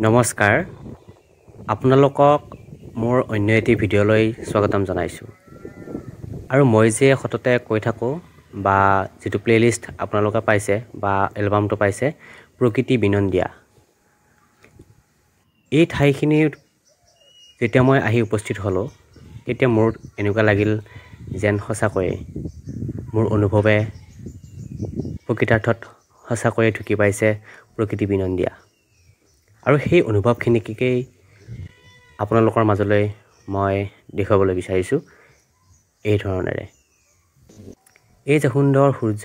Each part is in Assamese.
নমস্কাৰ আপোনালোকক মোৰ অন্য এটি ভিডিঅ'লৈ স্বাগতম জনাইছোঁ আৰু মই যে সততে কৈ থাকোঁ বা যেটো প্লেলিষ্ট আপোনালোকে পাইছে বা এলবামটো পাইছে প্ৰকৃতি বিনন্দিয়া এই ঠাইখিনিৰ যেতিয়া মই আহি উপস্থিত হলো তেতিয়া মোৰ এনেকুৱা লাগিল যেন সঁচাকৈয়ে মোৰ অনুভৱে প্ৰকৃতাৰ্থত সঁচাকৈয়ে ঢুকি পাইছে প্ৰকৃতি বিনন্দিয়া আৰু সেই অনুভৱখিনিকেই আপোনালোকৰ মাজলৈ মই দেখুৱাবলৈ বিচাৰিছোঁ এই ধৰণেৰে এই যে সুন্দৰ সূৰ্য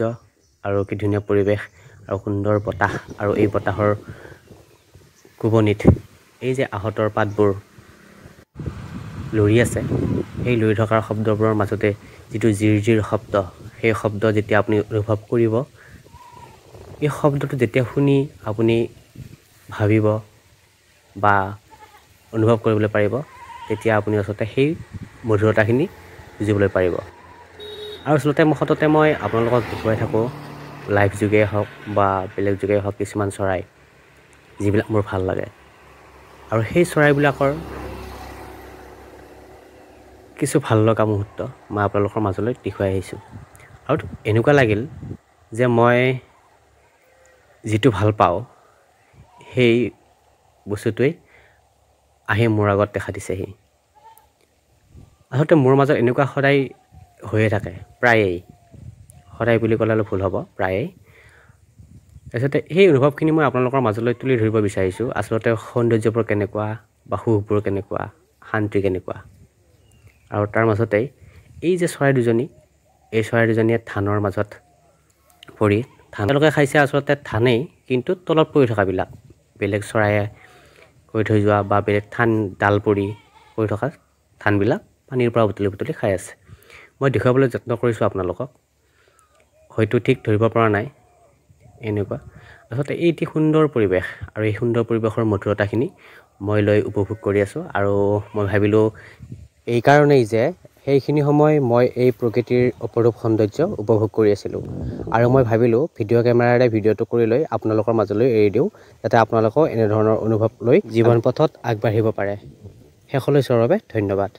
আৰু কি ধুনীয়া পৰিৱেশ আৰু সুন্দৰ বতাহ আৰু এই বতাহৰ কোবনিত এই যে আহতৰ পাতবোৰ লৰি আছে এই লৰি থকাৰ শব্দবোৰৰ মাজতে যেটো জিৰ শব্দ সেই শব্দ যেতিয়া আপুনি অনুভৱ কৰিব এই শব্দটো যেতিয়া শুনি আপুনি ভাবিব বা অনুভৱ কৰিবলৈ পাৰিব তেতিয়া আপুনি আসলতে সেই মধুৰতাখিনি বুজিবলৈ পাৰিব আৰু আসলতে মুখতে মই আপোনালোকক দেখুৱাই থাকোঁ লাইভ যোগে হওক বা বেলেগ যোগে হওক কিছুমান চৰাই যিবিলাক মোৰ ভাল লাগে আৰু সেই চৰাইবিলাকৰ কিছু ভাল লগা মুহূৰ্ত মই আপোনালোকৰ মাজলৈ দেখুৱাই আহিছোঁ আৰু এনেকুৱা লাগিল যে মই যেটো ভাল পাওঁ সেই বস্তুটোৱে আহি মোৰ আগত দেখা দিছেহি আসলতে মোৰ মাজত এনেকুৱা সদায় হৈয়ে থাকে প্ৰায়েই সদায় বুলি ক'লে ভুল হ'ব প্ৰায়েই তাৰপিছতে সেই অনুভৱখিনি মই আপোনালোকৰ মাজলৈ তুলি ধৰিব বিচাৰিছোঁ আসলতে সৌন্দৰ্যবোৰ কেনেকুৱা বা সুখবোৰ কেনেকুৱা শান্তি কেনেকুৱা আৰু তাৰ মাজতে এই যে চৰাই দুজনী এই চৰাই দুজনীয়ে ধানৰ মাজত পৰি ধানলৈকে খাইছে আসলতে ধানেই কিন্তু তলত পৰি থকাবিলাক বেলেগ চৰায়ে কৈ থৈ যোৱা বা বেলেগ ধান ডাল পৰি থকা ধানবিলাক পানীৰ পৰা বুটলি খাই আছে মই দেখুৱাবলৈ যত্ন কৰিছোঁ আপোনালোকক হয়তো ঠিক ধৰিব পৰা নাই এনেকুৱা আসলতে এইটি সুন্দৰ পৰিৱেশ আৰু এই সুন্দৰ পৰিৱেশৰ মধুৰতাখিনি মই লৈ উপভোগ কৰি আছোঁ আৰু মই ভাবিলোঁ এই কাৰণেই যে সেইখিনি সময় মই এই প্ৰকৃতিৰ অপৰূপ সৌন্দৰ্য উপভোগ কৰি আছিলোঁ আৰু মই ভাবিলোঁ ভিডিঅ' কেমেৰাৰে ভিডিঅ'টো কৰি লৈ আপোনালোকৰ মাজলৈ এৰি দিওঁ যাতে আপোনালোকেও এনে ধৰণৰ অনুভৱ লৈ জীৱন পথত আগবাঢ়িব পাৰে শেষলৈ চোৱাৰ বাবে ধন্যবাদ